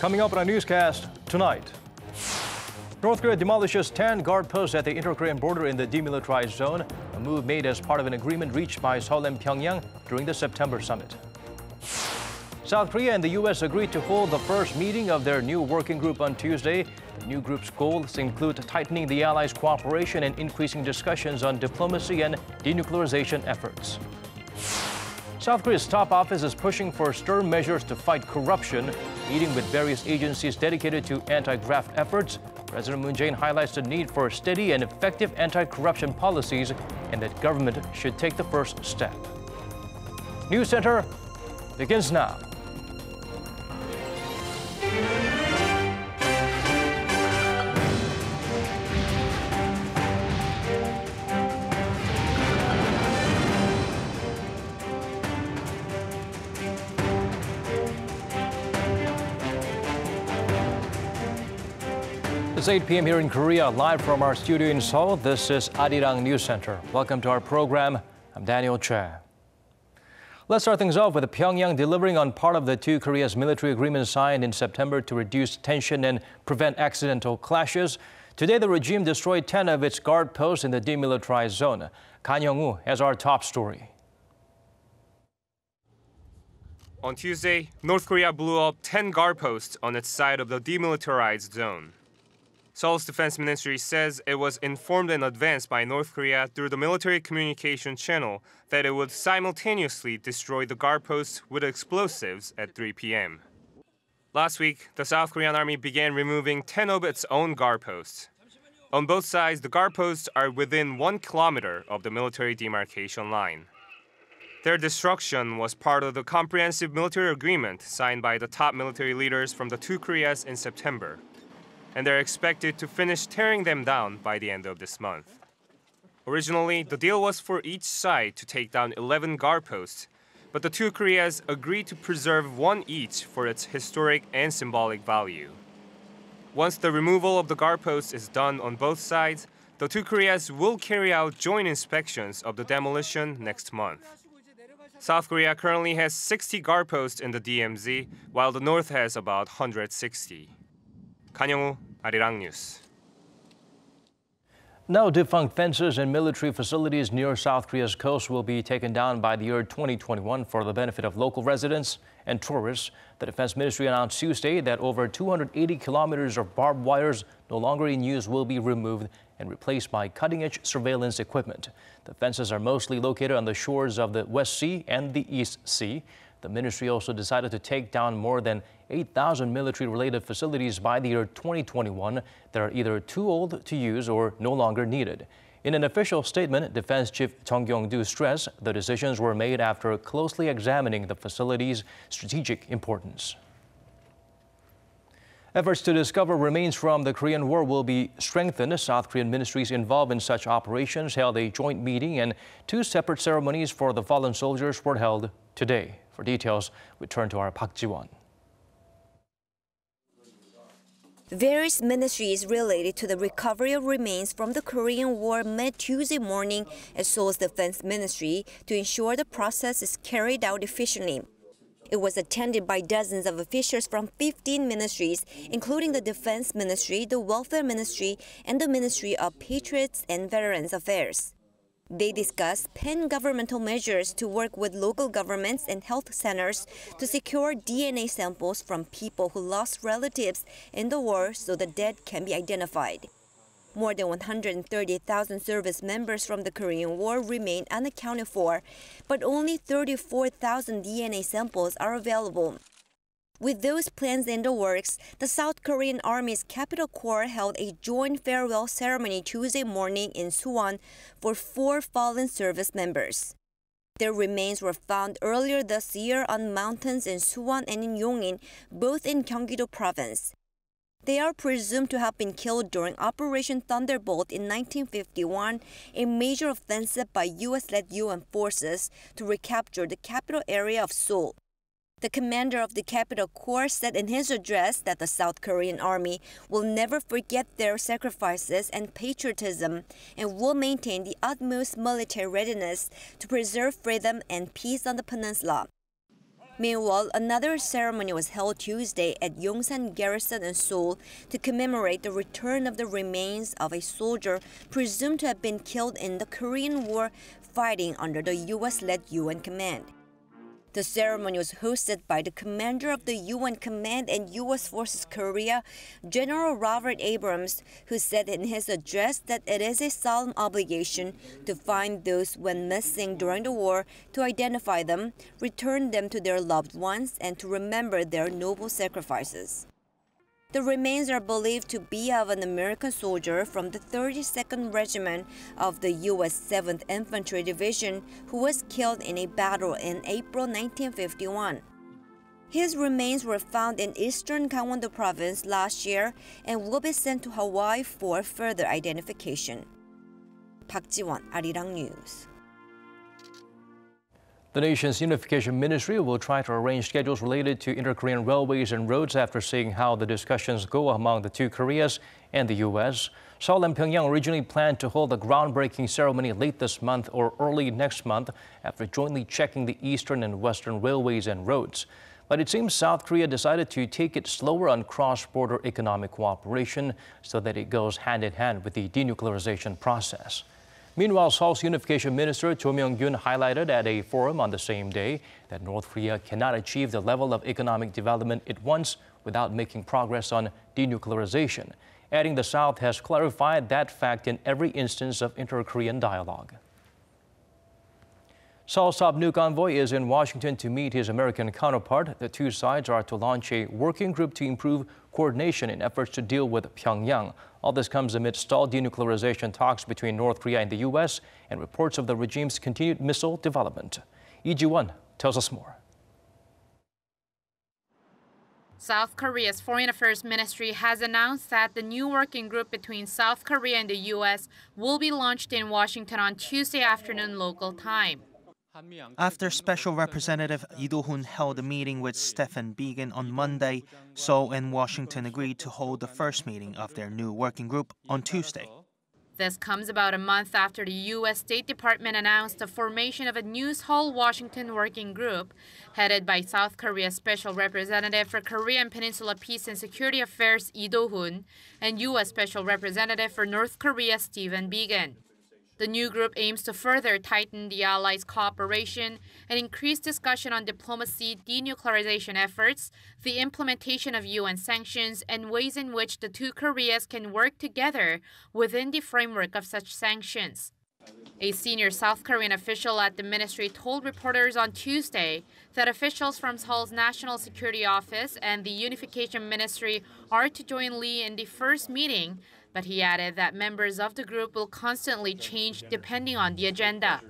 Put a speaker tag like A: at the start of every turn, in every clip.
A: Coming up on our newscast tonight. North Korea demolishes 10 guard posts at the inter-Korean border in the demilitarized zone, a move made as part of an agreement reached by Seoul and Pyongyang during the September summit. South Korea and the U.S. agreed to hold the first meeting of their new working group on Tuesday. The new group's goals include tightening the allies' cooperation and increasing discussions on diplomacy and denuclearization efforts. South Korea's top office is pushing for stern measures to fight corruption, meeting with various agencies dedicated to anti-graft efforts. President Moon Jaein highlights the need for steady and effective anti-corruption policies and that government should take the first step. News Center begins now. It's 8 p.m. here in Korea, live from our studio in Seoul. This is Arirang News Center. Welcome to our program. I'm Daniel Che. Let's start things off with Pyongyang delivering on part of the two Koreas' military agreement signed in September to reduce tension and prevent accidental clashes. Today, the regime destroyed 10 of its guard posts in the demilitarized zone. Kan Young-woo has our top story.
B: On Tuesday, North Korea blew up 10 guard posts on its side of the demilitarized zone. Seoul's defense ministry says it was informed in advance by North Korea through the military communication channel that it would simultaneously destroy the guard posts with explosives at 3 p.m. Last week, the South Korean army began removing 10 of its own guard posts. On both sides, the guard posts are within 1 kilometer of the military demarcation line. Their destruction was part of the comprehensive military agreement signed by the top military leaders from the two Koreas in September, and they're expected to finish tearing them down by the end of this month. Originally, the deal was for each side to take down 11 guard posts, but the two Koreas agreed to preserve 1 each for its historic and symbolic value. Once the removal of the guard posts is done on both sides, the two Koreas will carry out joint inspections of the demolition next month. South Korea currently has 60 guard posts in the DMZ, while the North has about 160. Kan Young-woo, Arirang News.
A: Now defunct fences and military facilities near South Korea's coast will be taken down by the year 2021 for the benefit of local residents and tourists. The Defense Ministry announced Tuesday that over 280 kilometers of barbed wires no longer in use will be removed and replaced by cutting-edge surveillance equipment. The fences are mostly located on the shores of the West Sea and the East Sea. The ministry also decided to take down more than 8,000 military-related facilities by the year 2021 that are either too old to use or no longer needed. In an official statement, Defense Chief Chung Kyung-do stressed the decisions were made after closely examining the facility's strategic importance. Efforts to discover remains from the Korean War will be strengthened. South Korean ministries involved in such operations held a joint meeting, and 2 separate ceremonies for the fallen soldiers were held today. For details, we turn to our Park Ji-won.
C: Various ministries related to the recovery of remains from the Korean War met Tuesday morning at Seoul's Defense Ministry to ensure the process is carried out efficiently. It was attended by dozens of officials from 15 ministries, including the Defense Ministry, the Welfare Ministry, and the Ministry of Patriots and Veterans Affairs. They discussed pan-governmental measures to work with local governments and health centers to secure DNA samples from people who lost relatives in the war so the dead can be identified. More than 130,000 service members from the Korean War remain unaccounted for, but only 34,000 DNA samples are available. With those plans in the works, the South Korean Army's Capital Corps held a joint farewell ceremony Tuesday morning in Suwon for 4 fallen service members. Their remains were found earlier this year on mountains in Suwon and in Yongin, both in Gyeonggi-do Province. They are presumed to have been killed during Operation Thunderbolt in 1951, a major offensive by U.S.-led UN forces to recapture the capital area of Seoul. The commander of the Capital Corps said in his address that the South Korean Army will never forget their sacrifices and patriotism and will maintain the utmost military readiness to preserve freedom and peace on the peninsula. Meanwhile, another ceremony was held Tuesday at Yongsan Garrison in Seoul to commemorate the return of the remains of a soldier presumed to have been killed in the Korean War fighting under the U.S.-led UN command. The ceremony was hosted by the commander of the UN Command and U.S. Forces Korea, General Robert Abrams, who said in his address that it is a solemn obligation to find those who went missing during the war, to identify them, return them to their loved ones, and to remember their noble sacrifices. The remains are believed to be of an American soldier from the 32nd Regiment of the U.S. 7th Infantry Division who was killed in a battle in April 1951. His remains were found in eastern Gangwon-do province last year and will be sent to Hawaii for further identification. Park Ji-won, Arirang News.
A: The nation's unification ministry will try to arrange schedules related to inter-Korean railways and roads after seeing how the discussions go among the two Koreas and the U.S. Seoul and Pyongyang originally planned to hold a groundbreaking ceremony late this month or early next month after jointly checking the eastern and western railways and roads. But it seems South Korea decided to take it slower on cross-border economic cooperation so that it goes hand in hand with the denuclearization process. Meanwhile, Seoul's unification minister Cho Myung-gyun highlighted at a forum on the same day that North Korea cannot achieve the level of economic development it wants without making progress on denuclearization, adding the South has clarified that fact in every instance of inter-Korean dialogue. Seoul's top nuke envoy is in Washington to meet his American counterpart. The two sides are to launch a working group to improve coordination in efforts to deal with Pyongyang. All this comes amid stalled denuclearization talks between North Korea and the U.S. and reports of the regime's continued missile development. Lee Ji-won tells us more.
D: South Korea's Foreign Affairs Ministry has announced that the new working group between South Korea and the U.S. will be launched in Washington on Tuesday afternoon local time.
E: After Special Representative Lee Do-hun held a meeting with Stephen Biegun on Monday, Seoul and Washington agreed to hold the first meeting of their new working group on Tuesday.
D: This comes about a month after the U.S. State Department announced the formation of a new Seoul-Washington working group headed by South Korea's Special Representative for Korean Peninsula Peace and Security Affairs Lee Do-hun and U.S. Special Representative for North Korea Stephen Biegun. The new group aims to further tighten the allies' cooperation and increase discussion on diplomacy, denuclearization efforts, the implementation of UN sanctions, and ways in which the two Koreas can work together within the framework of such sanctions. A senior South Korean official at the ministry told reporters on Tuesday that officials from Seoul's National Security Office and the Unification Ministry are to join Lee in the first meeting, but he added that members of the group will constantly change depending on the agenda.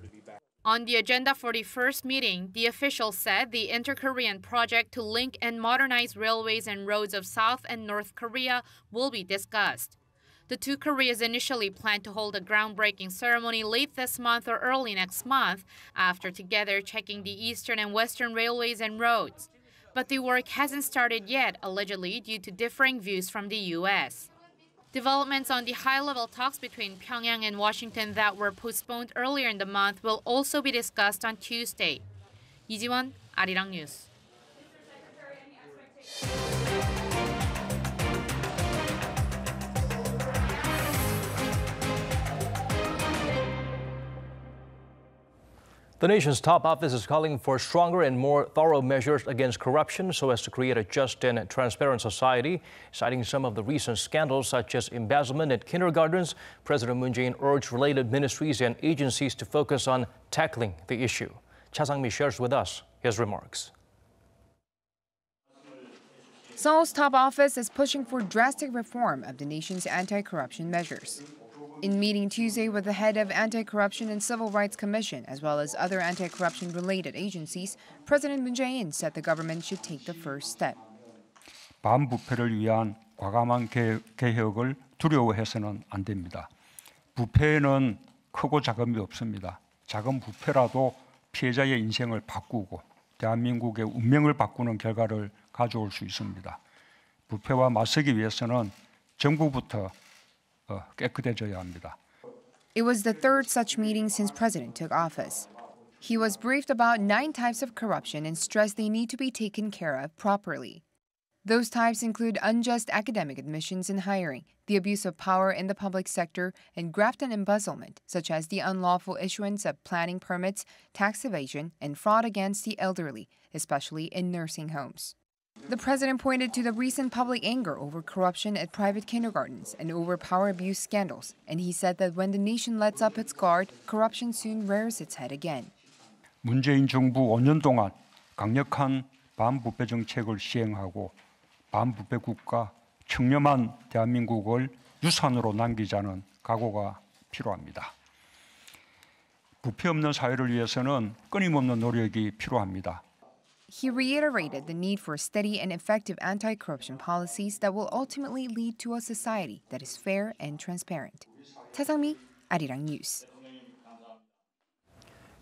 D: On the agenda for the first meeting, the official said the inter-Korean project to link and modernize railways and roads of South and North Korea will be discussed. The two Koreas initially planned to hold a groundbreaking ceremony late this month or early next month after together checking the eastern and western railways and roads. But the work hasn't started yet, allegedly due to differing views from the U.S. Developments on the high-level talks between Pyongyang and Washington that were postponed earlier in the month will also be discussed on Tuesday. Lee Ji-won, Arirang News.
A: The nation's top office is calling for stronger and more thorough measures against corruption so as to create a just and transparent society. Citing some of the recent scandals such as embezzlement at kindergartens, President Moon Jaein urged related ministries and agencies to focus on tackling the issue. Cha Sang-mi shares with us his remarks.
F: Seoul's top office is pushing for drastic reform of the nation's anti-corruption measures. In meeting Tuesday with the head of Anti-Corruption and Civil Rights Commission, as well as other anti-corruption-related agencies, President Moon Jae-in said the government should take the first step.
G: 반부패를 위한 과감한 개혁을 두려워해서는 안 됩니다. 부패는 크고 작음이 없습니다. 작은 부패라도 피해자의 인생을 바꾸고 대한민국의 운명을 바꾸는 결과를 가져올 수 있습니다. 부패와 맞서기 위해서는 정부부터 깨끗해져야 합니다.
F: It was the third such meeting since President took office. He was briefed about 9 types of corruption and stressed they need to be taken care of properly. Those types include unjust academic admissions and hiring, the abuse of power in the public sector, and graft and embezzlement, such as the unlawful issuance of planning permits, tax evasion, and fraud against the elderly, especially in nursing homes. The president pointed to the recent public anger over corruption at private kindergartens and over power abuse scandals, and he said that when the nation lets up its guard, corruption soon rears its head again.
G: 문재인 정부 5년 동안 강력한 반부패 정책을 시행하고 반부패 국가 청렴한 대한민국을 유산으로 남기자는 각오가 필요합니다. 부패 없는 사회를 위해서는 끊임없는 노력이 필요합니다.
F: He reiterated the need for steady and effective anti-corruption policies that will ultimately lead to a society that is fair and transparent. 차상미, Arirang News.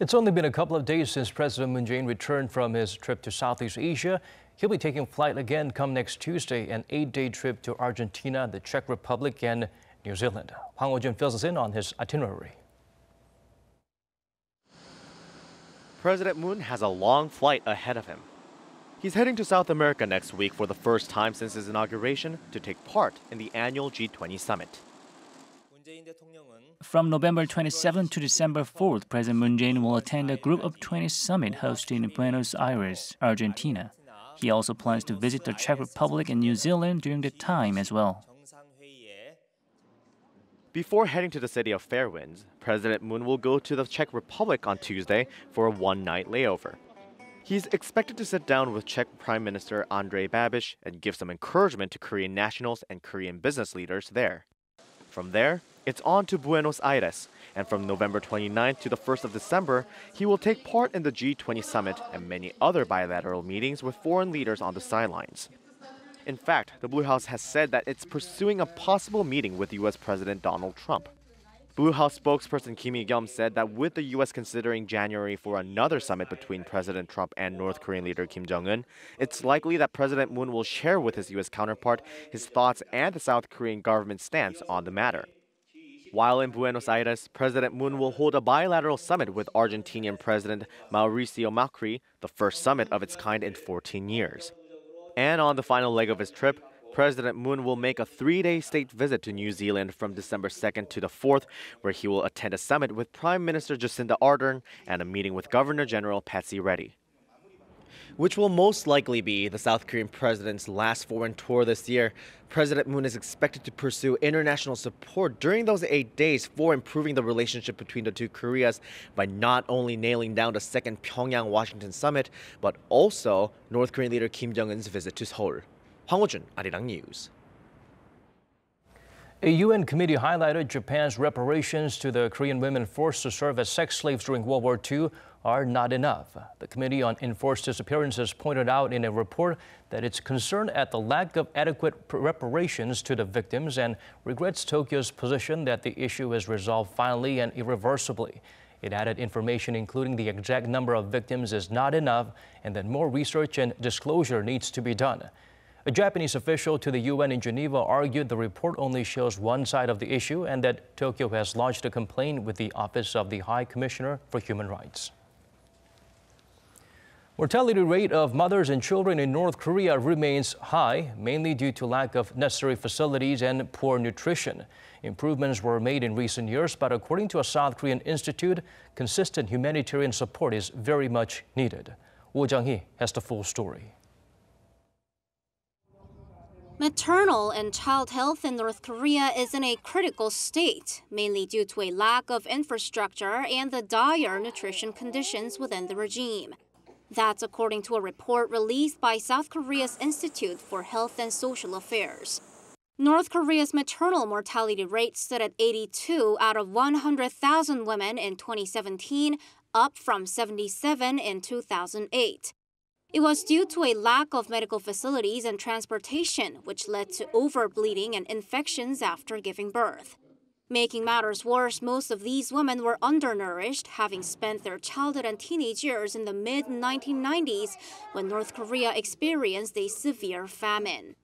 A: It's only been a couple of days since President Moon Jaein returned from his trip to Southeast Asia. He'll be taking flight again come next Tuesday, an 8-day trip to Argentina, the Czech Republic, and New Zealand. Hwang Ho-jun fills us in on his itinerary.
H: President Moon has a long flight ahead of him. He's heading to South America next week for the first time since his inauguration to take part in the annual G20 summit.
I: From November 27 to December 4th, President Moon Jae-in will attend a Group of 20 summit hosted in Buenos Aires, Argentina. He also plans to visit the Czech Republic and New Zealand during the time as well.
H: Before heading to the city of fair winds, President Moon will go to the Czech Republic on Tuesday for a one-night layover. He's expected to sit down with Czech Prime Minister Andrej Babiš and give some encouragement to Korean nationals and Korean business leaders there. From there, it's on to Buenos Aires, and from November 29th to the 1st of December, he will take part in the G20 summit and many other bilateral meetings with foreign leaders on the sidelines. In fact, the Blue House has said that it's pursuing a possible meeting with U.S. President Donald Trump. Blue House spokesperson Kim Hee-gyum said that with the U.S. considering January for another summit between President Trump and North Korean leader Kim Jong-un, it's likely that President Moon will share with his U.S. counterpart his thoughts and the South Korean government's stance on the matter. While in Buenos Aires, President Moon will hold a bilateral summit with Argentinian President Mauricio Macri, the first summit of its kind in 14 years. And on the final leg of his trip, President Moon will make a 3-day state visit to New Zealand from December 2nd to the 4th, where he will attend a summit with Prime Minister Jacinda Ardern and a meeting with Governor General Patsy Reddy. Which will most likely be the South Korean president's last foreign tour this year. President Moon is expected to pursue international support during those 8 days for improving the relationship between the two Koreas by not only nailing down the second Pyongyang-Washington summit, but also North Korean leader Kim Jong-un's visit to Seoul. Hwang Ho-jun, Arirang News.
A: A UN committee highlighted Japan's reparations to the Korean women forced to serve as sex slaves during World War II are not enough. The Committee on Enforced Disappearances pointed out in a report that it's concerned at the lack of adequate reparations to the victims and regrets Tokyo's position that the issue is resolved finally and irreversibly. It added information including the exact number of victims is not enough and that more research and disclosure needs to be done. A Japanese official to the UN in Geneva argued the report only shows one side of the issue and that Tokyo has lodged a complaint with the Office of the High Commissioner for Human Rights. Mortality rate of mothers and children in North Korea remains high, mainly due to lack of necessary facilities and poor nutrition. Improvements were made in recent years, but according to a South Korean institute, consistent humanitarian support is very much needed. Woo Jung-hee has the full story.
J: Maternal and child health in North Korea is in a critical state, mainly due to a lack of infrastructure and the dire nutrition conditions within the regime. That's according to a report released by South Korea's Institute for Health and Social Affairs. North Korea's maternal mortality rate stood at 82 out of 100,000 women in 2017, up from 77 in 2008. It was due to a lack of medical facilities and transportation, which led to overbleeding and infections after giving birth. Making matters worse, most of these women were undernourished, having spent their childhood and teenage years in the mid-1990s when North Korea experienced a severe famine.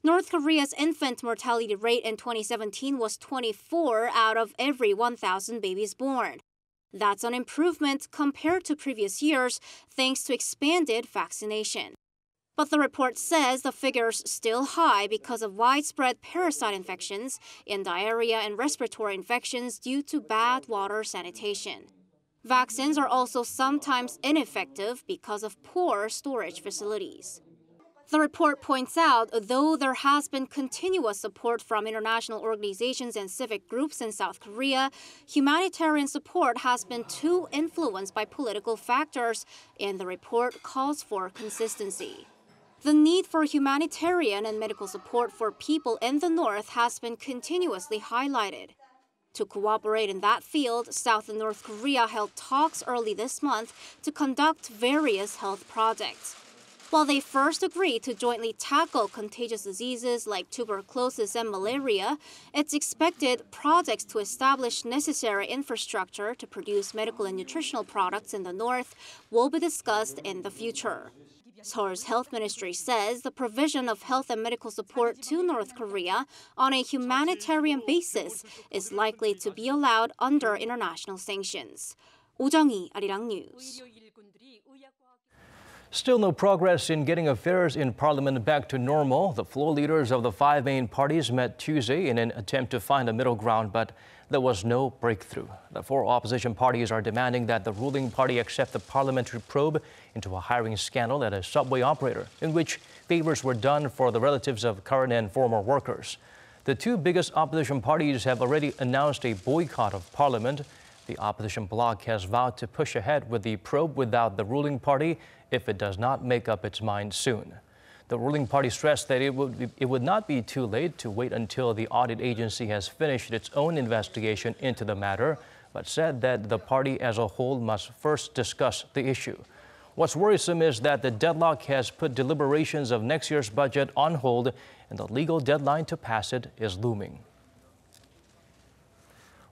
J: North Korea's infant mortality rate in 2017 was 24 out of every 1,000 babies born. That's an improvement compared to previous years thanks to expanded vaccination. But the report says the figure's still high because of widespread parasite infections and diarrhea and respiratory infections due to bad water sanitation. Vaccines are also sometimes ineffective because of poor storage facilities. The report points out, though there has been continuous support from international organizations and civic groups in South Korea, humanitarian support has been too influenced by political factors, and the report calls for consistency. The need for humanitarian and medical support for people in the north has been continuously highlighted. To cooperate in that field, South and North Korea held talks early this month to conduct various health projects. While they first agreed to jointly tackle contagious diseases like tuberculosis and malaria, it's expected projects to establish necessary infrastructure to produce medical and nutritional products in the north will be discussed in the future. Seoul's health ministry says the provision of health and medical support to North Korea on a humanitarian basis is likely to be allowed under international sanctions. Oh Jung-hee, Arirang News.
A: Still no progress in getting affairs in Parliament back to normal. The floor leaders of the five main parties met Tuesday in an attempt to find a middle ground, but there was no breakthrough. The four opposition parties are demanding that the ruling party accept the parliamentary probe into a hiring scandal at a subway operator, in which favors were done for the relatives of current and former workers. The two biggest opposition parties have already announced a boycott of Parliament. The opposition bloc has vowed to push ahead with the probe without the ruling party if it does not make up its mind soon. The ruling party stressed that it would not be too late to wait until the audit agency has finished its own investigation into the matter, but said that the party as a whole must first discuss the issue. What's worrisome is that the deadlock has put deliberations of next year's budget on hold, and the legal deadline to pass it is looming.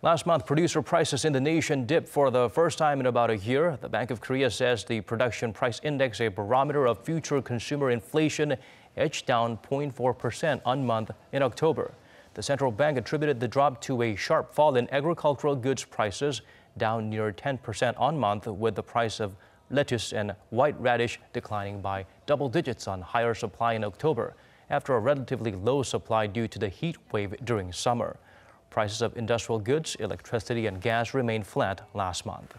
A: Last month, producer prices in the nation dipped for the first time in about a year. The Bank of Korea says the production price index, a barometer of future consumer inflation, edged down 0.4% on month in October. The central bank attributed the drop to a sharp fall in agricultural goods prices, down near 10% on month, with the price of lettuce and white radish declining by double digits on higher supply in October, after a relatively low supply due to the heat wave during summer. Prices of industrial goods, electricity and gas remained flat last month.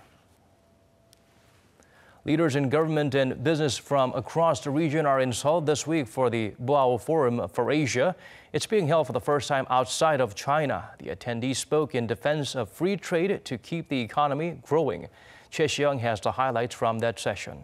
A: Leaders in government and business from across the region are in Seoul this week for the Boao Forum for Asia. It's being held for the first time outside of China. The attendees spoke in defense of free trade to keep the economy growing. Seoul has the highlights from that session.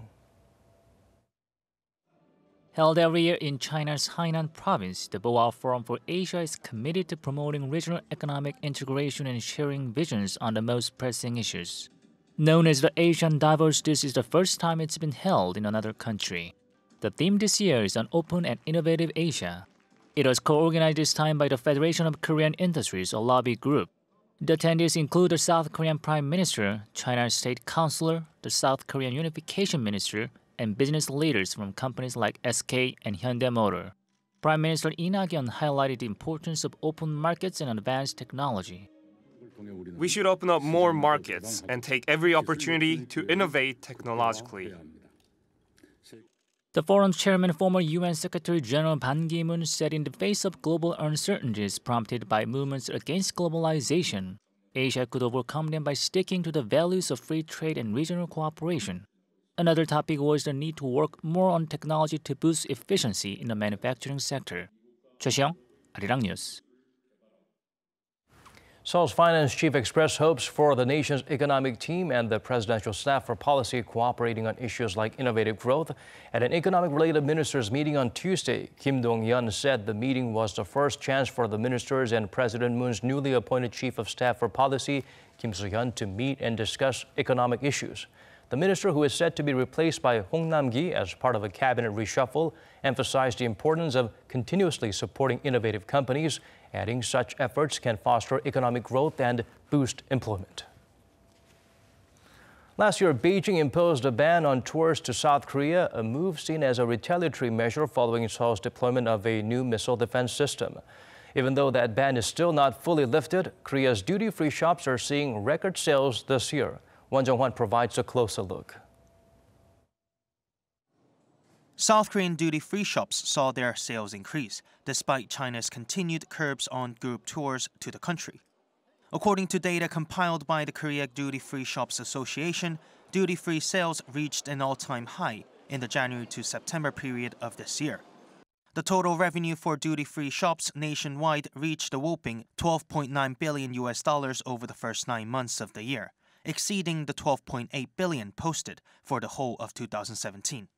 I: Held every year in China's Hainan province, the Boao Forum for Asia is committed to promoting regional economic integration and sharing visions on the most pressing issues. Known as the Asian Davos, this is the first time it's been held in another country. The theme this year is an open and innovative Asia. It was co-organized this time by the Federation of Korean Industries, a lobby group. The attendees include the South Korean Prime Minister, China's State Councilor, the South Korean Unification Minister, and business leaders from companies like SK and Hyundai Motor. Prime Minister Lee Na-kyun highlighted the importance of open markets and advanced technology.
B: We should open up more markets and take every opportunity to innovate technologically.
I: The forum's chairman, former UN Secretary General Ban Ki-moon, said in the face of global uncertainties prompted by movements against globalization, Asia could overcome them by sticking to the values of free trade and regional cooperation. Another topic was the need to work more on technology to boost efficiency in the manufacturing sector. Choi Seong, Arirang News.
A: Seoul's finance chief expressed hopes for the nation's economic team and the presidential staff for policy cooperating on issues like innovative growth. At an economic-related ministers' meeting on Tuesday, Kim Dong-yeon said the meeting was the first chance for the ministers and President Moon's newly appointed chief of staff for policy, Kim Soo-hyun, to meet and discuss economic issues. The minister, who is set to be replaced by Hong Nam-gi as part of a cabinet reshuffle, emphasized the importance of continuously supporting innovative companies, adding such efforts can foster economic growth and boost employment. Last year, Beijing imposed a ban on tours to South Korea, a move seen as a retaliatory measure following Seoul's deployment of a new missile defense system. Even though that ban is still not fully lifted, Korea's duty-free shops are seeing record sales this year. Won Jung-hwan provides a closer look.
E: South Korean duty-free shops saw their sales increase, despite China's continued curbs on group tours to the country. According to data compiled by the Korea Duty-Free Shops Association, duty-free sales reached an all-time high in the January to September period of this year. The total revenue for duty-free shops nationwide reached a whopping $12.9 billion over the first 9 months of the year, exceeding the $12.8 billion posted for the whole of 2017.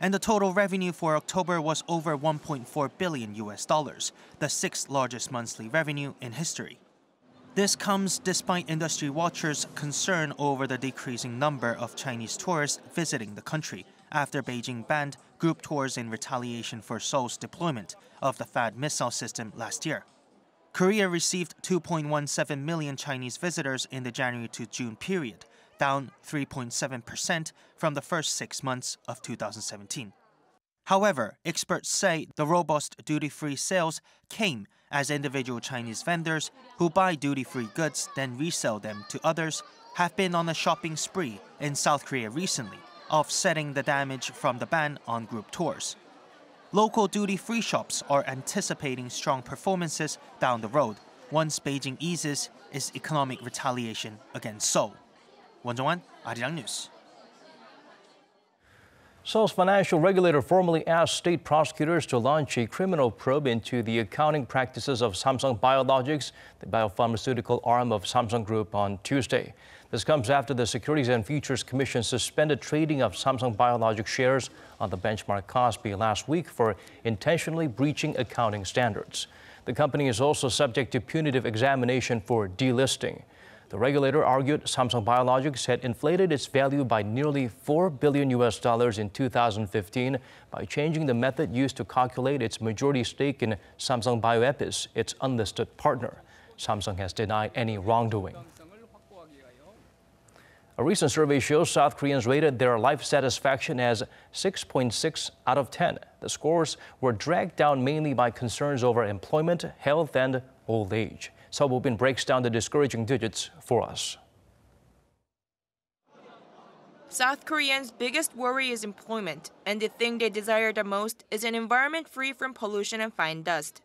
E: And the total revenue for October was over $1.4 billion, the sixth largest monthly revenue in history. This comes despite industry watchers' concern over the decreasing number of Chinese tourists visiting the country after Beijing banned group tours in retaliation for Seoul's deployment of the THAAD missile system last year. Korea received 2.17 million Chinese visitors in the January to June period, down 3.7% from the first 6 months of 2017. However, experts say the robust duty-free sales came as individual Chinese vendors who buy duty-free goods then resell them to others have been on a shopping spree in South Korea recently, offsetting the damage from the ban on group tours. Local duty-free shops are anticipating strong performances down the road once Beijing eases its economic retaliation against Seoul. Won Jung-hwan, Arirang News.
A: Seoul's financial regulator formally asked state prosecutors to launch a criminal probe into the accounting practices of Samsung Biologics, the biopharmaceutical arm of Samsung Group, on Tuesday. This comes after the Securities and Futures Commission suspended trading of Samsung Biologics shares on the benchmark Kospi last week for intentionally breaching accounting standards. The company is also subject to punitive examination for delisting. The regulator argued Samsung Biologics had inflated its value by nearly $4 billion in 2015 by changing the method used to calculate its majority stake in Samsung Bioepis, its unlisted partner. Samsung has denied any wrongdoing. A recent survey shows South Koreans rated their life satisfaction as 6.6 out of 10. The scores were dragged down mainly by concerns over employment, health, and old age. Seo Bo-bin breaks down the discouraging digits for us.
K: South Koreans' biggest worry is employment, and the thing they desire the most is an environment free from pollution and fine dust.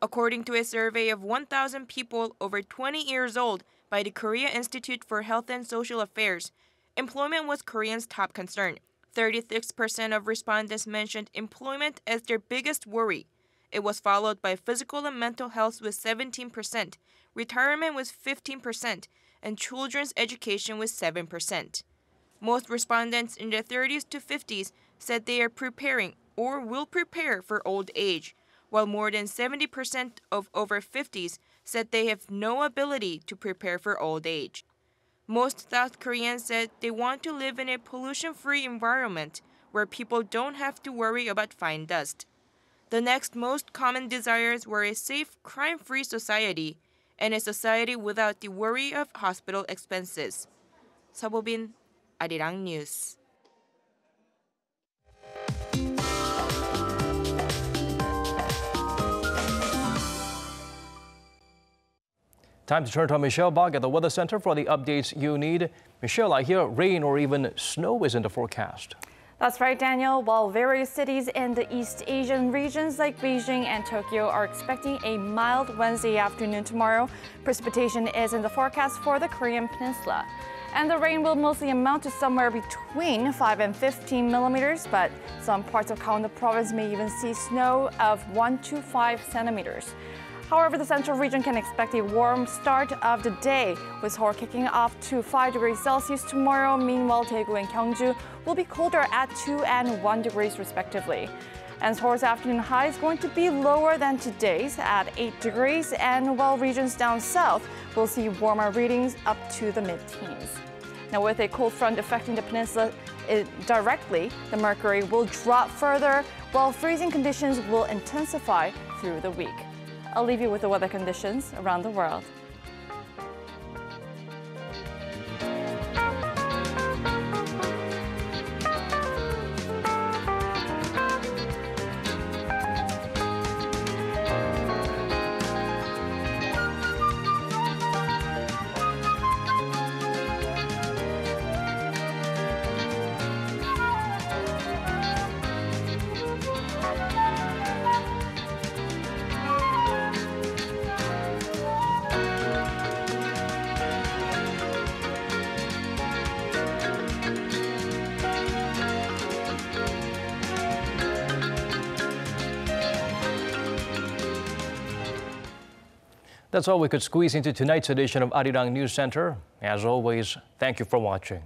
K: According to a survey of 1,000 people over 20 years old by the Korea Institute for Health and Social Affairs, employment was Koreans' top concern. 36% of respondents mentioned employment as their biggest worry. It was followed by physical and mental health with 17%, retirement with 15%, and children's education with 7%. Most respondents in their 30s to 50s said they are preparing or will prepare for old age, while more than 70% of over 50s said they have no ability to prepare for old age. Most South Koreans said they want to live in a pollution-free environment where people don't have to worry about fine dust. The next most common desires were a safe, crime-free society and a society without the worry of hospital expenses. Seo Bo-bin, Arirang News.
A: Time to turn to Michelle Bach at the Weather Center for the updates you need. Michelle, I hear rain or even snow is in the forecast.
L: That's right, Daniel. While various cities in the East Asian regions like Beijing and Tokyo are expecting a mild Wednesday afternoon tomorrow, precipitation is in the forecast for the Korean Peninsula. And the rain will mostly amount to somewhere between 5 and 15 millimeters, but some parts of Gangwon province may even see snow of 1 to 5 centimeters. However, the central region can expect a warm start of the day, with Seoul kicking off to 5 degrees Celsius tomorrow. Meanwhile, Daegu and Gyeongju will be colder at 2 and 1 degrees respectively. And Seoul's afternoon high is going to be lower than today's at 8 degrees, and while regions down south will see warmer readings up to the mid-teens. Now, with a cold front affecting the peninsula directly, the mercury will drop further, while freezing conditions will intensify through the week. I'll leave you with the weather conditions around the world.
A: That's all we could squeeze into tonight's edition of Arirang News Center. As always, thank you for watching.